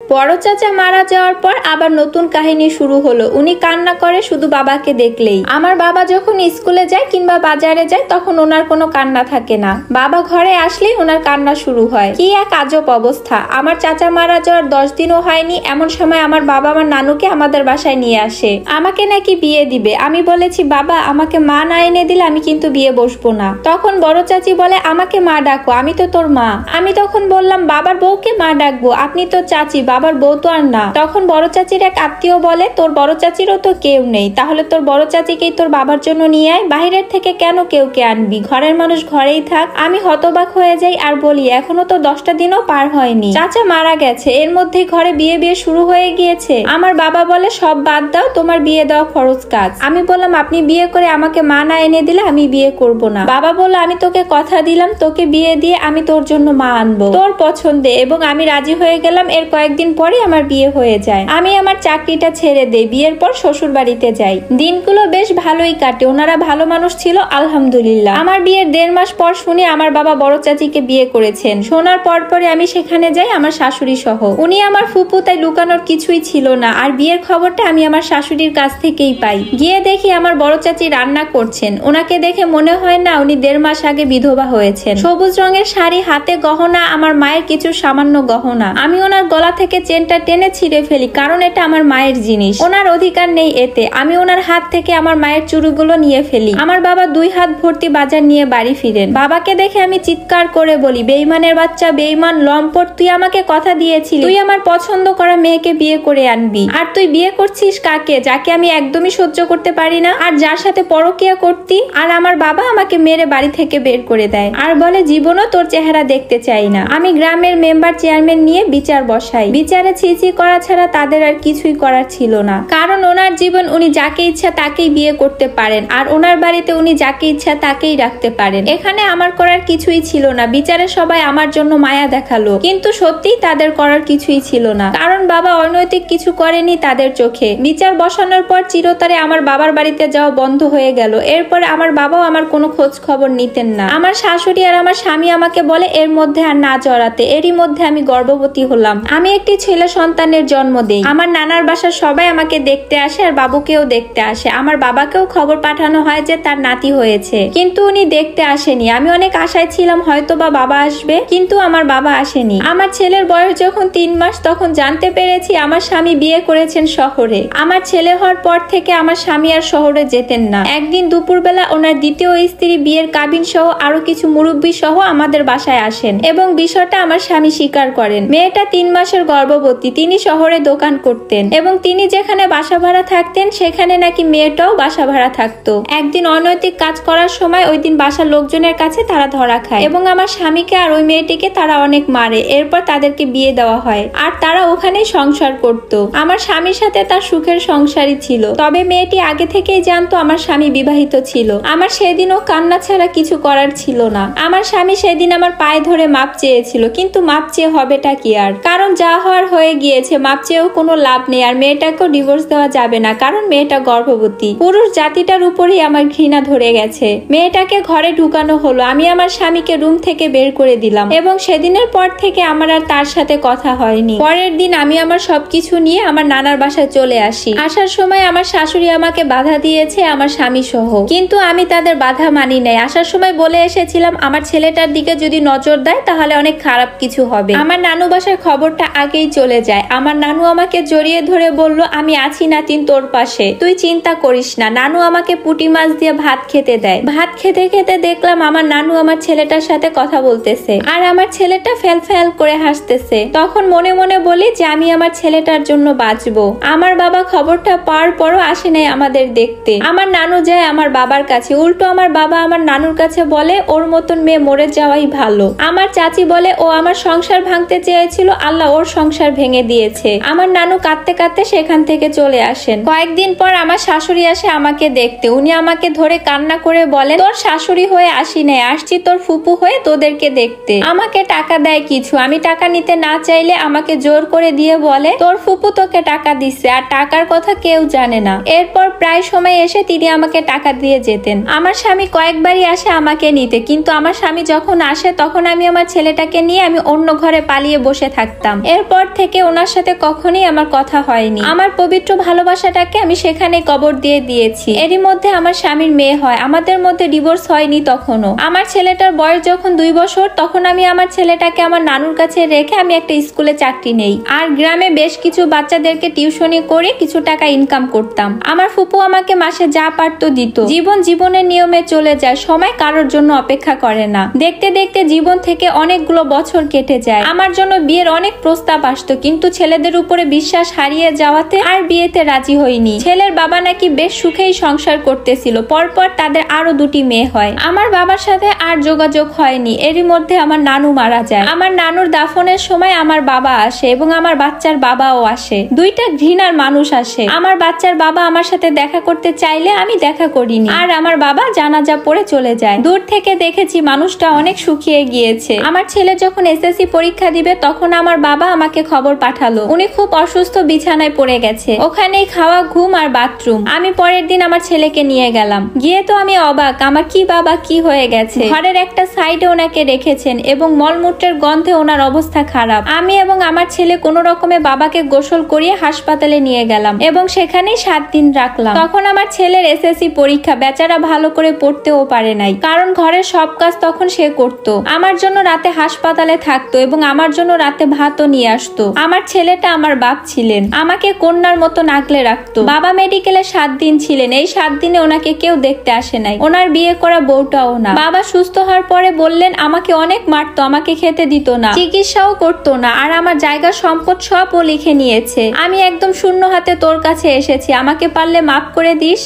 বড় চাচা মারা যাওয়ার পর আবার নতুন কাহিনী শুরু হলো। উনি কান্না করে শুধু বাবাকে দেখলেই। আমার বাবা যখন স্কুলে যায় কিংবা বাজারে যায় তখন ওনার কোনো কান্না থাকে না। বাবা ঘরে আসলেই ওনার কান্না শুরু হয়। কি এক আজব অবস্থা। আমার চাচা মারা যাওয়ার 10 দিনও হয়নি এমন সময় আমার বাবা আমার নানুকে আমাদের বাসায় নিয়ে আসে। আমাকে নাকি বিয়ে দিবে। আমি বলেছি বাবা আমাকে মা না এনে দিলে আমি কিন্তু বিয়ে বসবো না। তখন বড় চাচি বলে আমাকে মা ডাকো, আমি তো তোর মা। আমি তখন বললাম বাবার বউকে মা ডাকবো, আপনি তো চাচি, বাবার বউ তো আর না। তখন বড় চাচির এক আত্মীয় বলে তোর বড় চাচিরও তো কেউ নেই, তাহলে তোর বড় চাচিকেই তোর বাবার জন্য নিয়ে আয়, বাহিরের থেকে কেন কেউকে আনবি, ঘরের মানুষ ঘরেই থাক। আমি হতবাক হয়ে যাই আর বলি এখনো তো 10টা দিনও পার হয়নি, চাচা মারা গেছে, এর মধ্যে ঘরে বিয়ে শুরু হয়ে গিয়েছে। আমার বাবা বলে সব বাদ দাও, তোমার বিয়ে দেওয়া ফরজ কাজ। আমি বললাম আপনি বিয়ে করে আমাকে মা না এনে দিলে আমি বিয়ে করব না। বাবা বলল আমি তোকে কথা দিলাম তোকে বিয়ে দিয়ে আমি তোর জন্য মা আনবো তোর পছন্দে, এবং আমি রাজি হয়ে গেলাম। এর কয়েকদিন পরে আমার বিয়ে হয়ে যায়। আমি আমার চাকরিটা ছেড়ে দেই, বিয়ের পর শ্বশুর বাড়িতে যাই। দিনগুলো বেশ ভালোই কাটে, ওনারা ভালো মানুষ ছিল আলহামদুলিল্লাহ। আমার বিয়ের 1.5 মাস পর শুনি আমার বাবা বড় চাচিকে বিয়ে করেছেন। শোনার পরে আমি সেখানে যাই আমার শাশুড়ি সহ। উনি আমার ফুপু, তাই লুকানোর কিছুই ছিল না। আর বিয়ের খবরটা আমি আমার শাশুড়ির কাছ থেকেই পাই। গিয়ে দেখি আমার বড় চাচি রান্না করছেন। ওনাকে দেখে মনে হয় না উনি 1.5 মাস আগে বিধবা হয়েছেন। সবুজ রঙের শাড়ি, হাতে গহনা, আমার মায়ের কিছু সামান্য গহনা। আমি ওনার গলা থেকে চেনটা টেনে ছিঁড়ে ফেলি, কারণ এটা আমার মায়ের জিনিস, ওনার অধিকার নেই এতে। আমি ওনার হাত থেকে আমার মায়ের চুড়িগুলো নিয়ে ফেলি। আমার বাবা 2 হাত ভর্তি বাজার নিয়ে বাড়ি ফিরেন। বাবাকে দেখে আমি চিৎকার করে বলি বেঈমানের বাচ্চা, বেঈমান লম্পট, তুই আমাকে কথা দিয়েছিলি তুই আমার পছন্দ করা মেয়েকে বিয়ে করে আনবি, আর তুই বিয়ে করছিস কাকে, যাকে আমি একদমই সহ্য করতে পারি না, আর যার সাথে পরকীয়া করতি। আর আমার বাবা আমাকে মেরে বাড়ি থেকে বের করে দেয় আর বলে জীবনও তোর চেহারা দেখতে চাই না। আমি গ্রামের মেম্বার চেয়ারম্যান নিয়ে বিচার বসাই। বিচারে ছিছি করা ছাড়া তাদের আর কিছুই করার ছিল না, কারণ ওনার জীবন উনি যাকে ইচ্ছা তাকেই বিয়ে করতে পারেন, আর ওনার বাড়িতে উনি যাকে ইচ্ছা তাকেই রাখতে পারেন। এখানে আমার করার কিছুই ছিল না। বিচারে সবাই আমার জন্য মায়া দেখালো, কিন্তু সত্যিই তাদের করার কিছুই ছিল না, কারণ বাবা অনৈতিক কিছু করেনি তাদের চোখে। বিচার বসানোর পর চিরতরে আমার বাবার বাড়িতে যাওয়া বন্ধ হয়ে গেল। এরপর আমার বাবাও আমার কোনো খোঁজ খবর নিতেন না। আমার শাশুড়ি আর আমার স্বামী আমাকে বলে এর মধ্যে আর না জড়াতে। এরই মধ্যে আমি গর্ভবতী হলাম। আমি একটি ছেলে সন্তানের জন্ম দেই। আমার নানার বাসার সবাই আমাকে দেখতে আসে আর বাবুকেও দেখতে আসে। আমার বাবাকেও খবর পাঠানো হয় যে তার নাতি হয়েছে, কিন্তু উনি দেখতে আসেনি। আমি অনেক আশায় ছিলাম হয়তো বা বাবা আসবে, কিন্তু আমার বাবা আসেনি। আমার ছেলের বয়স যখন 3 মাস তখন জানতে পেরেছি আমার স্বামী বিয়ে করেছেন শহরে। আমার ছেলে হওয়ার পর থেকে আমার স্বামী আর শহরে যেতেন না। একদিন দুপুরবেলা ওনার দ্বিতীয় স্ত্রী বিয়ের কাবিন সহ আরো কিছু মুরব্বী সহ আমাদের বাসায় আসেন এবং বিষয়টা আমার স্বামী স্বীকার করেন। মেয়েটা 3 মাসের গর্ভবতী। তিনি শহরে দোকান করতেন এবং তিনি যেখানে বাসা ভাড়া থাকতেন সেখানে নাকি মেয়েটাও বাসা ভাড়া থাকতো। একদিন অনৈতিক কাজ করার সময় ওই দিন বাসার লোকজনের কাছে তারা ধরা খায় এবং আমার স্বামীকে আর ওই মেয়েটিকে তারা অনেক মারে। এরপর তাদেরকে বিয়ে দেওয়া হয় আর তারা ওখানেই সংসার করত। আমার স্বামীর সাথে তার সুখের সংসারই ছিল। তবে মেয়েটি আগে থেকেই জানতো আমার স্বামী বিবাহিত ছিল। আমার সেদিনও কান্না ছাড়া কিছু করার ছিল না। আমার স্বামী সেদিন আমার পায়ে ধরে মাপ চেয়েছিল, কিন্তু মাপ চেয়ে হবেটা কি আর, কারণ যা হওয়ার হয়ে গিয়েছে। মাপ চেয়েও কোনো লাভ নেই, আর মেয়েটাকেও ডিভোর্স দেওয়া যাবে না, কারণ মেয়েটা গর্ভবতী। পুরুষ জাতিটার উপরেই আমার ঘৃণা ধরে গেছে। মেয়েটাকে ঘরে ঢুকানো হলো। আমি আমার স্বামীকে রুম থেকে বের করে দিলাম এবং সেদিনের পর থেকে আমার আর তার সাথে কথা হয়নি। পরের দিন আমি আমার সবকিছু নিয়ে আমার নানার বাসায় চলে আসি। আসার সময় আমার শাশুড়ি আমাকে বাধা দিয়েছে আমার স্বামী সহ, কিন্তু আমি তাদের বাধা মানি নাই। আসার সময় বলে এসেছিলাম আমার ছেলেটার দিকে যদি নজর দেয় তাহলে অনেক খারাপ কিছু হবে। আমার নানু বাসার খবরটা আগেই চলে যায়। আমার নানু আমাকে জড়িয়ে ধরে বলল আমি আছি নাতিন তোর পাশে, তুই চিন্তা করিস না। নানু আমাকে পুঁটি মাছ দিয়ে ভাত খেতে দেয়। ভাত খেতে খেতে দেখলাম আমার নানু আমার ছেলেটার সাথে কথা বলতেছে আর আমার ছেলেটা ফেল ফেল করে হাসতেছে। তখন মনে মনে বলি যে আমি আমার ছেলেটার জন্য বাঁচবো। আমার বাবা খবরটা পাওয়ার পরও আসে নাই আমাদের দেখতে। আমার নানু যায় আমার বাবার কাছে, উল্টো আমার বাবা আমার নানুর কাছে বলে ওর মতন মেয়ে মরে যাওয়াই ভালো। আমার চাচি বলে ও আমার সংসার ভাঙতে চেয়েছিল, আল্লাহ ওর সংসার ভেঙে দিয়েছে। আমার নানু কাঁদতে কাঁদতে সেখান থেকে চলে আসেন। কয়েকদিন পর আমার শাশুড়ি আসে আমাকে দেখতে। উনি আমাকে ধরে কান্না করে বলেন তোর শাশুড়ি হয়ে আসি নাই, আসছি তোর ফুপু হয়ে তোদেরকে দেখতে। আমাকে টাকা দেয় কিছু, আমি টাকা নিতে না চাইলে আমাকে জোর করে দিয়ে বলে তোর ফুপু তোকে টাকা দিচ্ছে, আর টাকার কথা কেউ জানে না। এরপর প্রায় সময় এসে তিনি আমাকে টাকা দিয়ে যেতেন। আমার স্বামী কয়েকবারই আসে আমাকে নিতে, কিন্তু আমার স্বামী যখন আসে তখন আমি আমার ছেলেটাকে নিয়ে আমি অন্য ঘরে পালিয়ে বসে থাকতাম। এরপর এরপর থেকে ওনার সাথে কখনোই আমার কথা হয়নি। আমার পবিত্র ভালোবাসাটাকে আমি সেখানে কবর দিয়ে দিয়েছি। এরই মধ্যে আমার স্বামীর মেয়ে হয়, আমাদের মধ্যে ডিভোর্স হয়নি তখনও। আমার ছেলেটার বয়স যখন 2 বছর তখন আমি আমার ছেলেটাকে আমার নানুর কাছে রেখে আমি একটা স্কুলে চাকরি নেই, আর গ্রামে বেশ কিছু বাচ্চাদেরকে টিউশনি করে কিছু টাকা ইনকাম করতাম। আমার ফুপু আমাকে মাসে যা পারতো দিত। জীবনের নিয়মে চলে যায়, সময় কারোর জন্য অপেক্ষা করে না। দেখতে দেখতে জীবন থেকে অনেকগুলো বছর কেটে যায়। আমার জন্য বিয়ের অনেক প্রস্তাব আসতো, কিন্তু ছেলেদের উপরে বিশ্বাস হারিয়ে যাওয়াতে আর বিয়েতে রাজি হইনি। ছেলের বাবা নাকি বেশ সুখেই সংসার করতেছিল। পরপর তাদের আরো 2টি মেয়ে হয়। আমার বাবার সাথে আর যোগাযোগ হয়নি। এরই মধ্যে আমার নানু মারা যায়। আমার নানুর দাফনের সময় আমার বাবা আসে এবং আমার বাচ্চার বাবাও আসে। 2টা ঘৃণার মানুষ আসে। আমার বাচ্চার বাবা আমার সাথে দেখা করতে চাইলে আমি দেখা করিনি, আর আমার বাবা জানাজা পড়ে চলে যায়। দূর থেকে দেখেছি মানুষটা অনেক শুকিয়ে গিয়েছে। আমার ছেলে যখন এসএসসি পরীক্ষা দিবে তখন আমার বাবা আমাকে খবর পাঠালো উনি খুব অসুস্থ, বিছানায় পড়ে গেছে। ওখানেই খাওয়া, ঘুম আর বাথরুম। আমি পরের দিন আমার ছেলেকে নিয়ে গেলাম। গিয়ে তো আমি অবাক, আমার কি বাবা কি হয়ে গেছে। ঘরের একটা সাইডে ওনাকে রেখেছেন এবং মলমূত্রের গন্ধে ওনার অবস্থা খারাপ। আমি এবং আমার ছেলে কোনো রকমে বাবাকে গোসল করিয়ে হাসপাতালে নিয়ে গেলাম এবং সেখানেই 7 দিন রাখলাম। তখন আমার ছেলের এসএসসি পরীক্ষা, বেচারা ভালো করে পড়তেও পারে নাই, কারণ ঘরের সব কাজ তখন সে করতো। আমার জন্য রাতে হাসপাতালে থাকতো এবং আমার জন্য রাতে ভাতও নিয়ে আসতো। আমার ছেলেটা আমার বাপ ছিলেন, আমাকে কন্যার মতো আগলে রাখতো। বাবা মেডিকেলে 7 দিন ছিলেন। এই 7 দিনে ওনাকে কেউ দেখতে আসে নাই, ওনার বিয়ে করা বউটাও না। বাবা সুস্থ হওয়ার পরে বললেন আমাকে অনেক মারতো, আমাকে খেতে দিত না, চিকিৎসাও করতো না, আর আমার জায়গা সম্পদ সব ও লিখে নিয়েছে। আমি একদম শূন্য হাতে তোর কাছে এসেছি, আমাকে পারলে মাফ করে দিস।